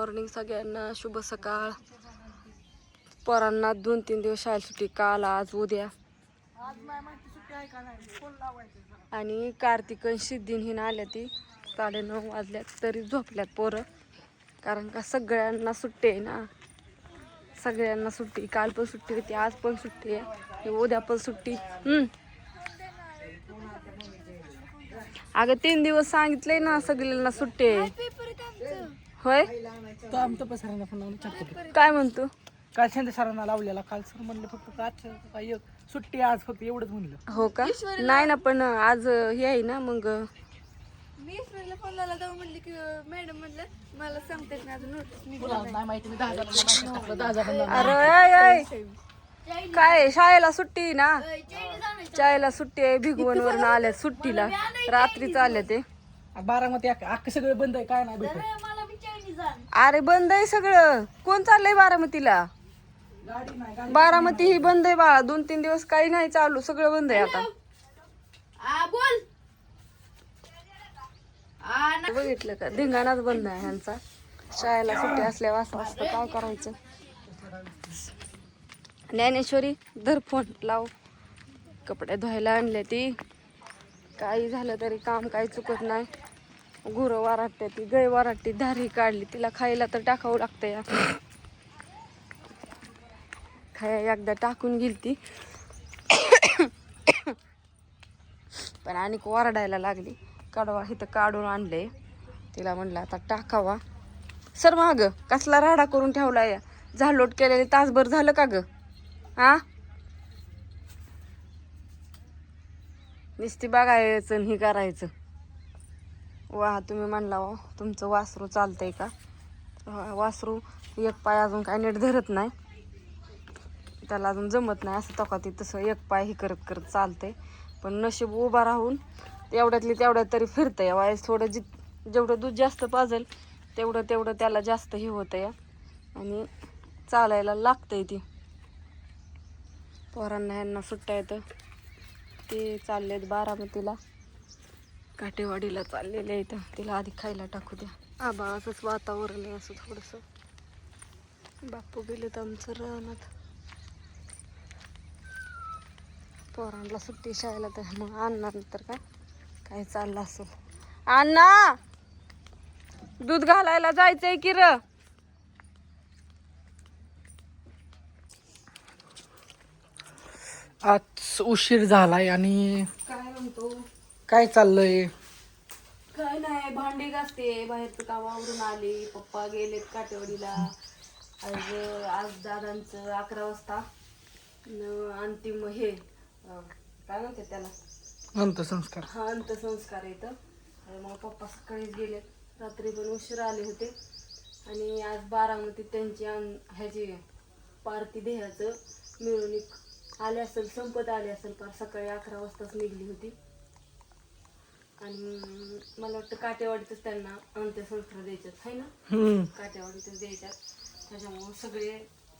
Morning सगळ्यांना, शुभ सकाळ. पोरांना 2-3 दिवस शाळेला सुट्टी, काल आज उद्या. आणि कार्तिक सिद्धीन ही आल्या ती 9:30 वाजल्यात तरी झोपल्यात पोरं, कारण का सगळ्यांना सुट्टी आहे ना. सगळ्यांना सुट्टी, काल पण सुट्टी होती, आज पण सुट्टी आहे, उद्या पण सुट्टी. अगं 3 दिवस सांगितले ना सगळ्यांना सुट्टी आहे. होय काय म्हणतो? काल शिंदे सरांना लावलेला, काल सर म्हणले फक्त आज सुट्टी, आज फक्त एवढंच म्हणलं. हो का? नाही ना, पण आज हे आहे ना. मग मी फ्रेंडला फोन लावला तेव्हा म्हणले की मॅडम म्हणलं मला सांगतेच ना अजून नोटीस नाही माहिती, मी 10,000 अरे काय शाळेला सुट्टी ना, शाळेला सुट्टी आहे. भिगवणवरून आल्या सुट्टीला, रात्रीच आल्या ते. बारामती अख्खं सगळं बंद आहे, काय नाही भेटत. अरे बंद आहे सगळं. कोण चाललंय बारामतीला? गाडी नाही, बारामती ही बंद आहे बाळा. 2-3 दिवस काही नाही चालू, सगळं बंद आहे आता. बोल. बघितलं का, धिंगाणाच बंद आहे ह्यांचा. शाळेला सुट्टी असल्यावर असं असतं, काय करायचं. ज्ञानेश्वरी धर फोन लाव. कपडे धुवायला आणले ती. काही झालं तरी काम काही चुकत नाही. गुरं वाराटते ती, गाय वाराटते, धारी काढली, तिला खायला तर टाकावं लागतं या. खाया एकदा टाकून गेली ती, पण आणि वरडायला लागली. काढवा इथं काढून आणले, तिला म्हणलं आता टाकावा. सर माग कसला राडा करून ठेवलाय, झालोट केलेले तासभर झालं का ग? हा, नुसती बघायचं आणि हे करायचं. वा तुम्ही म्हणला वा तुमचं वासरू चालतंय का? वासरू एक पाय अजून काय नीट धरत नाही, त्याला अजून जमत नाही असं तका ती तसं एक पाय हे करत करत चालतंय. पण नशीब उभा राहून तेवढ्यातली तेवढ्यात तरी फिरतं या. वायस थोडं जेवढं दूध जास्त पाजेल तेवढं त्याला जास्त हे होतं या, आणि चालायला लागतंय ती. पोरांना ह्यांना सुट्ट्या येतं, ते चाललेत बारामतीला, काटेवाडीला चाललेले इथं. तिला आधी खायला टाकू द्या. आभाळाचंच वातावरण आहे असं थोडंसं. बापू गेलेत आमचं रानात. पोरांना सुट्टी शाळेला, तर मग आणणार तर काय चाललं असेल. अण्णा दूध घालायला जायचंय की र? आज उशीर झालाय आणि काय म्हणतो? काय चाललंय? काय नाही, भांडी घासते, बाहेरचं काम आवरून आली. पप्पा गेलेत काटेवाडीला. आज दादांचं 11 वाजता अंतिम हे काय म्हणते त्याला, अंत्यसंस्कार. हा अंत्यसंस्कार येतं. मग पप्पा सकाळीच गेलेत, रात्री पण उशीर आले होते. आणि आज बारामतीत त्यांची ह्याची पार्टी देहाचं मिरवणूक आले असेल, संपत आले असेल, पण सकाळी 11 वाजताच निघली होती. आणि मला वाटतं काटेवाडीतच त्यांना अंत्यसंस्कार द्यायच्यात आहे ना, काटेवाडीतच द्यायच्यात. त्याच्यामुळं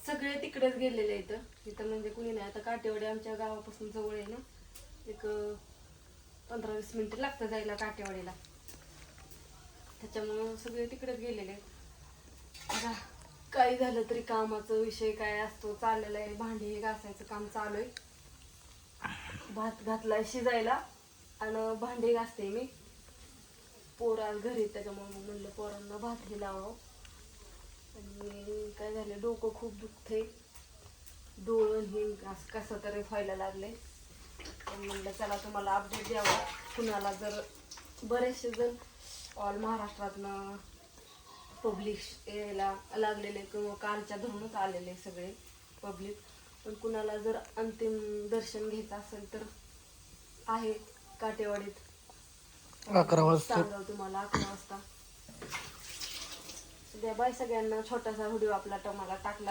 सगळे तिकडेच गेलेले इथं म्हणजे कुणी नाही. आता काटेवाडी आमच्या गावापासून जवळ आहे ना, एक 15-20 मिनिटं लागतं जायला काटेवाडीला. त्याच्यामुळं सगळे तिकडेच गेलेले. आता काही झालं तरी कामाचा विषय काय असतो चाललेला आहे. भांडी घासायचं काम चालू आहे. भात घातलाय शिजायला आणि भांडी घासते मी. पोर आज घरी, त्याच्यामुळे म्हणलं पोरांना भात हे लावावं. आणि काय झालं, डोकं खूप दुखतंय, डोळं हे कसं तरी व्हायला लागले. म्हणलं चला तुम्हाला अपडेट द्यावा. कुणाला जर बरेचसे जण ऑल महाराष्ट्रातनं पब्लिक यायला लागलेले किंवा कालच्या धरूनच आलेले सगळे पब्लिक, पण कुणाला जर अंतिम दर्शन घ्यायचं असेल तर आहे काटेवाडीत. 11 वाजता सांगाव तुम्हाला 11 वाजता. द्या बाय सगळ्यांना. छोटासा व्हिडिओ आपला मला टाकला.